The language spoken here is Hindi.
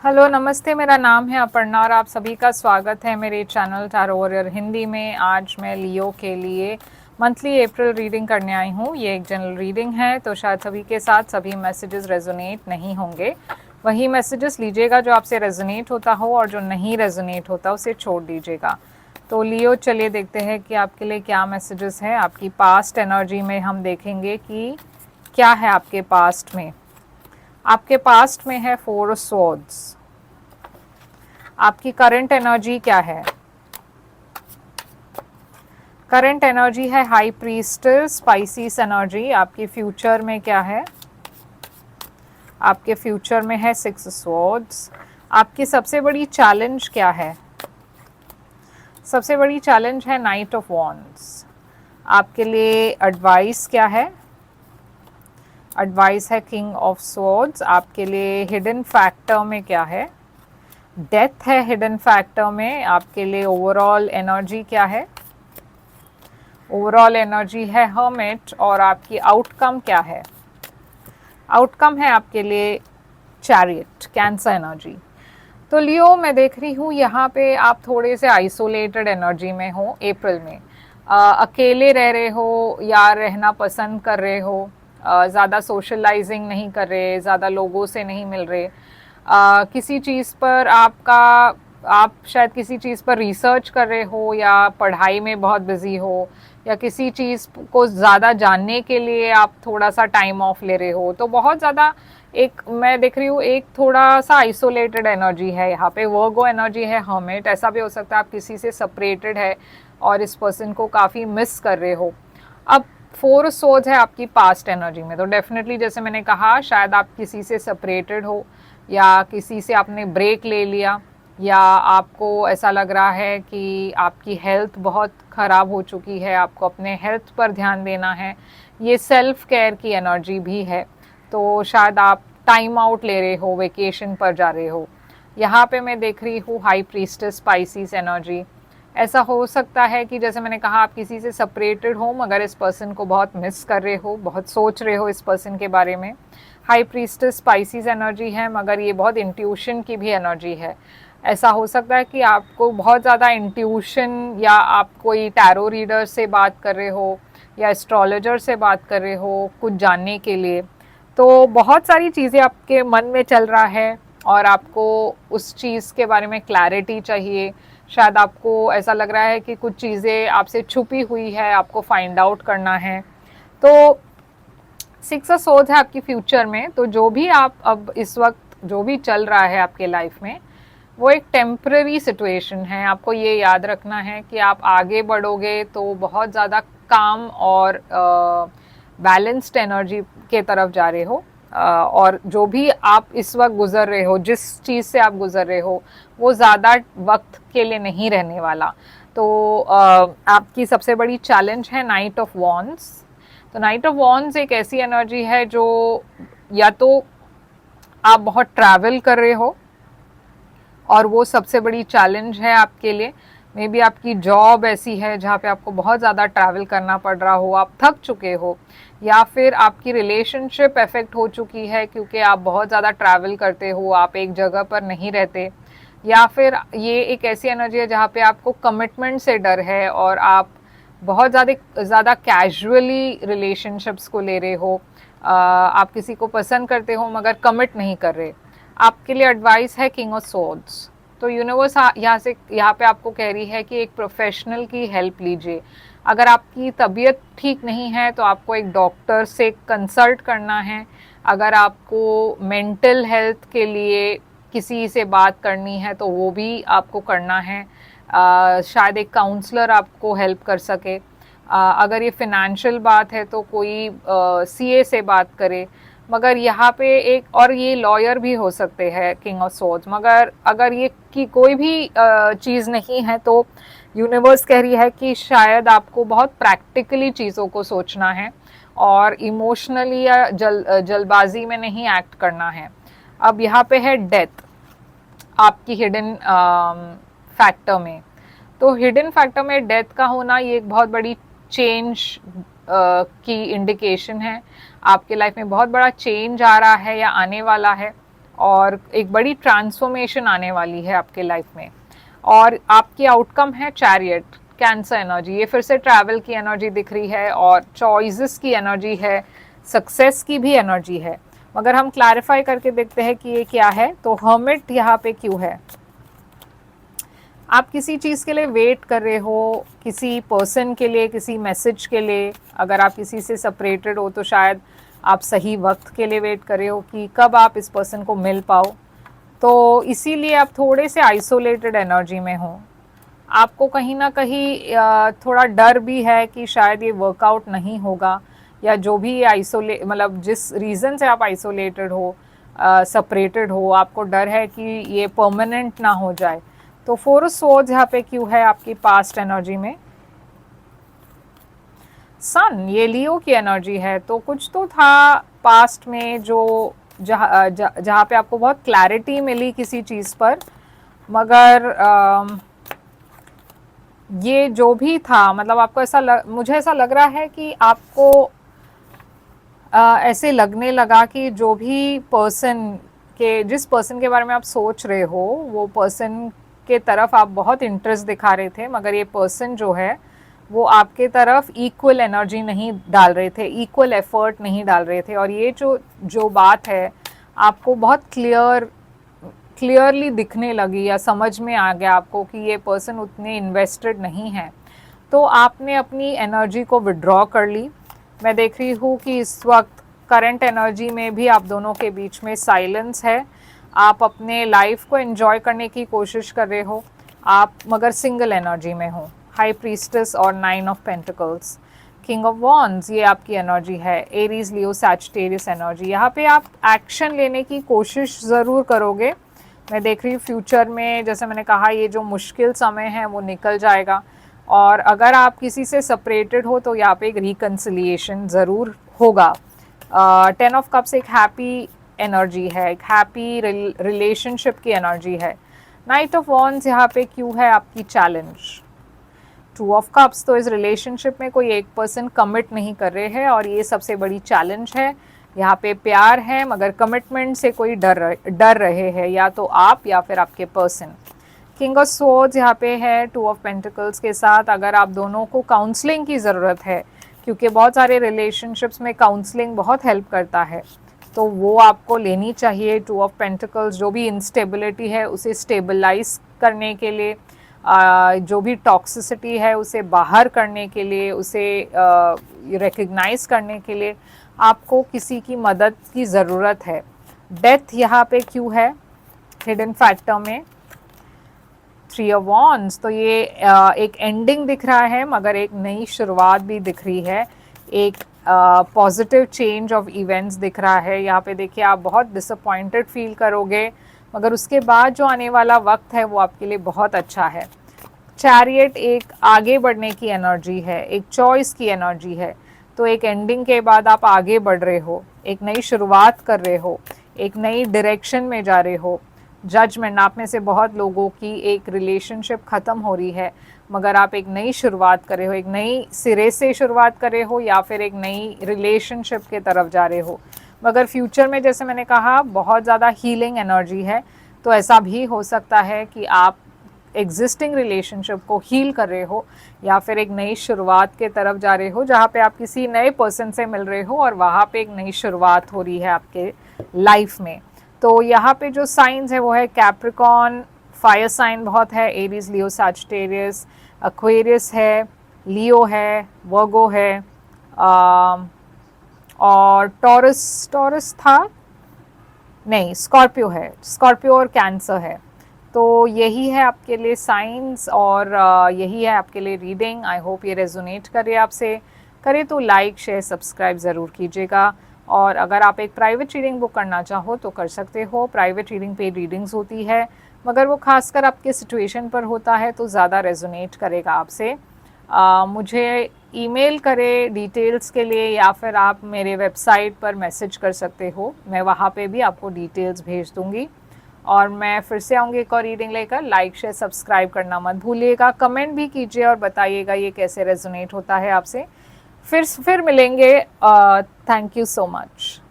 हेलो नमस्ते, मेरा नाम है अपर्णा और आप सभी का स्वागत है मेरे चैनल टैरो वॉरियर हिंदी में। आज मैं लियो के लिए मंथली अप्रैल रीडिंग करने आई हूँ। ये एक जनरल रीडिंग है, तो शायद सभी के साथ सभी मैसेजेस रेजोनेट नहीं होंगे। वही मैसेजेस लीजिएगा जो आपसे रेजोनेट होता हो, और जो नहीं रेजोनेट होता उसे छोड़ दीजिएगा। तो लियो, चलिए देखते हैं कि आपके लिए क्या मैसेजेस हैं। आपकी पास्ट एनर्जी में हम देखेंगे कि क्या है आपके पास्ट में। आपके पास्ट में है 4 स्वॉर्ड्स। आपकी करंट एनर्जी क्या है? करंट एनर्जी है हाई प्रीस्टेस, स्पाइसीस एनर्जी। आपके फ्यूचर में क्या है? आपके फ्यूचर में है 6 स्वॉर्ड्स। आपकी सबसे बड़ी चैलेंज क्या है? सबसे बड़ी चैलेंज है नाइट ऑफ वॉन्ड्स। आपके लिए एडवाइस क्या है? एडवाइस है किंग ऑफ स्वॉर्ड्स। आपके लिए हिडन फैक्टर में क्या है? डेथ है हिडन फैक्टर में। आपके लिए ओवरऑल एनर्जी क्या है? ओवरऑल एनर्जी है हर्मिट। और आपकी आउटकम क्या है? आउटकम है आपके लिए चैरियट, कैंसर एनर्जी। तो लियो, मैं देख रही हूँ यहाँ पे आप थोड़े से आइसोलेटेड एनर्जी में हो अप्रैल में। अकेले रह रहे हो या रहना पसंद कर रहे हो। ज़्यादा सोशलाइजिंग नहीं कर रहे, ज़्यादा लोगों से नहीं मिल रहे। किसी चीज़ पर आप शायद किसी चीज़ पर रिसर्च कर रहे हो, या पढ़ाई में बहुत बिजी हो, या किसी चीज़ को ज़्यादा जानने के लिए आप थोड़ा सा टाइम ऑफ ले रहे हो। तो बहुत ज़्यादा एक मैं देख रही हूँ, एक थोड़ा सा आइसोलेटेड एनर्जी है यहाँ पे। वर्गो एनर्जी है हर्मिट। ऐसा भी हो सकता है आप किसी से सेपरेटेड है और इस पर्सन को काफ़ी मिस कर रहे हो। अब 4 सोर्ड्स है आपकी पास्ट एनर्जी में, तो डेफिनेटली जैसे मैंने कहा, शायद आप किसी से सेपरेटेड हो, या किसी से आपने ब्रेक ले लिया, या आपको ऐसा लग रहा है कि आपकी हेल्थ बहुत ख़राब हो चुकी है, आपको अपने हेल्थ पर ध्यान देना है। ये सेल्फ केयर की एनर्जी भी है। तो शायद आप टाइम आउट ले रहे हो, वेकेशन पर जा रहे हो। यहाँ पे मैं देख रही हूँ हाई प्रीस्टेस स्पाइसीस एनर्जी। ऐसा हो सकता है कि जैसे मैंने कहा, आप किसी से सेपरेटेड हो मगर इस पर्सन को बहुत मिस कर रहे हो, बहुत सोच रहे हो इस पर्सन के बारे में। हाई प्रीस्टेस स्पाइसीस एनर्जी है, मगर ये बहुत इंट्यूशन की भी एनर्जी है। ऐसा हो सकता है कि आपको बहुत ज़्यादा इंट्यूशन, या आप कोई टैरो रीडर से बात कर रहे हो, या एस्ट्रोलॉजर से बात कर रहे हो कुछ जानने के लिए। तो बहुत सारी चीज़ें आपके मन में चल रहा है, और आपको उस चीज़ के बारे में क्लैरिटी चाहिए। शायद आपको ऐसा लग रहा है कि कुछ चीज़ें आपसे छुपी हुई है, आपको फाइंड आउट करना है। तो 6 ऑफ सोर्ड्स है आपकी फ्यूचर में। तो जो भी आप अब इस वक्त जो भी चल रहा है आपके लाइफ में, वो एक टेम्पररी सिचुएशन है। आपको ये याद रखना है कि आप आगे बढ़ोगे तो बहुत ज़्यादा काम और बैलेंस्ड एनर्जी के तरफ जा रहे हो। और जो भी आप इस वक्त गुजर रहे हो, जिस चीज़ से आप गुजर रहे हो, वो ज़्यादा वक्त के लिए नहीं रहने वाला। तो आपकी सबसे बड़ी चैलेंज है नाइट ऑफ वॉन्ड्स। तो नाइट ऑफ वॉन्ड्स एक ऐसी एनर्जी है जो, या तो आप बहुत ट्रैवल कर रहे हो और वो सबसे बड़ी चैलेंज है आपके लिए। मे बी आपकी जॉब ऐसी है जहाँ पे आपको बहुत ज़्यादा ट्रैवल करना पड़ रहा हो, आप थक चुके हो, या फिर आपकी रिलेशनशिप इफेक्ट हो चुकी है क्योंकि आप बहुत ज़्यादा ट्रैवल करते हो, आप एक जगह पर नहीं रहते। या फिर ये एक ऐसी एनर्जी है जहाँ पे आपको कमिटमेंट से डर है, और आप बहुत ज़्यादा कैजुअली रिलेशनशिप्स को ले रहे हो। आप किसी को पसंद करते हो मगर कमिट नहीं कर रहे। आपके लिए एडवाइस है किंग ऑफ सोर्ड्स। तो यूनिवर्स यहाँ पे आपको कह रही है कि एक प्रोफेशनल की हेल्प लीजिए। अगर आपकी तबीयत ठीक नहीं है तो आपको एक डॉक्टर से कंसल्ट करना है। अगर आपको मेंटल हेल्थ के लिए किसी से बात करनी है तो वो भी आपको करना है। शायद एक काउंसलर आपको हेल्प कर सके। अगर ये फिनेंशियल बात है तो कोई सीए से बात करे। मगर यहाँ पे एक और ये लॉयर भी हो सकते हैं किंग ऑफ सोर्ड्स। मगर अगर ये की कोई भी चीज़ नहीं है तो यूनिवर्स कह रही है कि शायद आपको बहुत प्रैक्टिकली चीज़ों को सोचना है, और इमोशनली या जल्दबाजी में नहीं एक्ट करना है। अब यहाँ पे है डेथ आपकी हिडन फैक्टर में। तो हिडन फैक्टर में डेथ का होना ये एक बहुत बड़ी चेंज की इंडिकेशन है। आपके लाइफ में बहुत बड़ा चेंज आ रहा है या आने वाला है, और एक बड़ी ट्रांसफॉर्मेशन आने वाली है आपके लाइफ में। और आपकी आउटकम है चैरियट, कैंसर एनर्जी। ये फिर से ट्रैवल की एनर्जी दिख रही है और चॉइसेस की एनर्जी है, सक्सेस की भी एनर्जी है। मगर हम क्लैरिफाई करके देखते हैं कि ये क्या है। तो हर्मिट यहाँ पे क्यों है? आप किसी चीज़ के लिए वेट कर रहे हो, किसी पर्सन के लिए, किसी मैसेज के लिए। अगर आप किसी से सेपरेटेड हो तो शायद आप सही वक्त के लिए वेट कर रहे हो कि कब आप इस पर्सन को मिल पाओ। तो इसीलिए आप थोड़े से आइसोलेटेड एनर्जी में हो। आपको कहीं ना कहीं थोड़ा डर भी है कि शायद ये वर्कआउट नहीं होगा, या जो भी मतलब जिस रीज़न से आप आइसोलेटेड हो, सेपरेटेड हो, आपको डर है कि ये परमानेंट ना हो जाए। तो फोर ऑफ स्वॉर्ड्स यहाँ पे क्यों है आपकी पास्ट एनर्जी में? सन, ये लियो की एनर्जी है। तो कुछ तो था पास्ट में जो जहाँ पे आपको बहुत क्लैरिटी मिली किसी चीज़ पर, मगर ये जो भी था, मतलब आपको मुझे ऐसा लग रहा है कि आपको ऐसे लगने लगा कि जो भी जिस पर्सन के बारे में आप सोच रहे हो, वो पर्सन के तरफ आप बहुत इंटरेस्ट दिखा रहे थे, मगर ये पर्सन जो है वो आपके तरफ इक्वल एनर्जी नहीं डाल रहे थे, इक्वल एफर्ट नहीं डाल रहे थे। और ये जो बात है आपको बहुत क्लियरली दिखने लगी, या समझ में आ गया आपको कि ये पर्सन उतने इन्वेस्टेड नहीं है। तो आपने अपनी एनर्जी को विड्रॉ कर ली। मैं देख रही हूँ कि इस वक्त करंट एनर्जी में भी आप दोनों के बीच में साइलेंस है। आप अपने लाइफ को एंजॉय करने की कोशिश कर रहे हो आप, मगर सिंगल एनर्जी में हो। हाई प्रीस्टेस और 9 of pentacles, king of wands, ये आपकी एनर्जी है। एरीज, लियो, सैजिटेरियस एनर्जी। यहाँ पे आप एक्शन लेने की कोशिश ज़रूर करोगे। मैं देख रही हूँ फ्यूचर में, जैसे मैंने कहा, ये जो मुश्किल समय है वो निकल जाएगा। और अगर आप किसी से सेपरेटेड हो तो यहाँ पे एक रिकन्सिलिएशन ज़रूर होगा। 10 ऑफ कप्स एक हैप्पी एनर्जी है, एक हैप्पी रिलेशनशिप की एनर्जी है। नाइट ऑफ वॉन्ड्स यहाँ पे क्यों है आपकी चैलेंज। 2 ऑफ कप्स, तो इस रिलेशनशिप में कोई एक पर्सन कमिट नहीं कर रहे हैं और ये सबसे बड़ी चैलेंज है। यहाँ पे प्यार है मगर कमिटमेंट से कोई डर रहे हैं, या तो आप या फिर आपके पर्सन। किंग ऑफ स्वॉर्ड्स यहाँ पे है 2 ऑफ पेंटिकल्स के साथ। अगर आप दोनों को काउंसलिंग की ज़रूरत है, क्योंकि बहुत सारे रिलेशनशिप्स में काउंसलिंग बहुत हेल्प करता है, तो वो आपको लेनी चाहिए। 2 ऑफ पेंटिकल्स जो भी इंस्टेबिलिटी है उसे स्टेबलाइज करने के लिए, जो भी टॉक्सिसिटी है उसे बाहर करने के लिए, उसे रिकग्नाइज करने के लिए आपको किसी की मदद की ज़रूरत है। डेथ यहाँ पे क्यों है हिडन फैक्टर में। 3 ऑफ वॉन्ड्स, तो ये एक एंडिंग दिख रहा है मगर एक नई शुरुआत भी दिख रही है। एक पॉजिटिव चेंज ऑफ इवेंट्स दिख रहा है। यहाँ पे देखिए आप बहुत डिसअपॉइंटेड फील करोगे, मगर उसके बाद जो आने वाला वक्त है वो आपके लिए बहुत अच्छा है। चैरियट एक आगे बढ़ने की एनर्जी है, एक चॉइस की एनर्जी है। तो एक एंडिंग के बाद आप आगे बढ़ रहे हो, एक नई शुरुआत कर रहे हो, एक नई डायरेक्शन में जा रहे हो। जजमेंट, आप में से बहुत लोगों की एक रिलेशनशिप ख़त्म हो रही है, मगर आप एक नई शुरुआत कर रहे हो, एक नई सिरे से शुरुआत कर रहे हो, या फिर एक नई रिलेशनशिप के तरफ जा रहे हो। मगर फ्यूचर में, जैसे मैंने कहा, बहुत ज़्यादा हीलिंग एनर्जी है। तो ऐसा भी हो सकता है कि आप एग्जिस्टिंग रिलेशनशिप को हील कर रहे हो, या फिर एक नई शुरुआत के तरफ जा रहे हो, जहाँ पे आप किसी नए पर्सन से मिल रहे हो और वहाँ पे एक नई शुरुआत हो रही है आपके लाइफ में। तो यहाँ पे जो साइंस है वो है कैप्रिकॉर्न, फायर साइन बहुत है, एरीज, लियो, सैजिटेरियस, एक्वेरियस है, लियो है, वर्गो है, और टॉरस था नहीं, स्कॉर्पियो है, स्कॉर्पियो और कैंसर है। तो यही है आपके लिए साइंस, और यही है आपके लिए रीडिंग। आई होप ये रेजोनेट करे आपसे। करे तो लाइक, शेयर, सब्सक्राइब ज़रूर कीजिएगा। और अगर आप एक प्राइवेट रीडिंग बुक करना चाहो तो कर सकते हो। प्राइवेट रीडिंग पे रीडिंग्स होती है, मगर वो खासकर आपके सिचुएशन पर होता है तो ज़्यादा रेजोनेट करेगा आपसे। मुझे ईमेल करें डिटेल्स के लिए, या फिर आप मेरे वेबसाइट पर मैसेज कर सकते हो, मैं वहाँ पे भी आपको डिटेल्स भेज दूँगी। और मैं फिर से आऊँगी एक और रीडिंग लेकर। लाइक, शेयर, सब्सक्राइब करना मत भूलिएगा। कमेंट भी कीजिए और बताइएगा ये कैसे रेजोनेट होता है आपसे। फिर मिलेंगे। Thank you so much.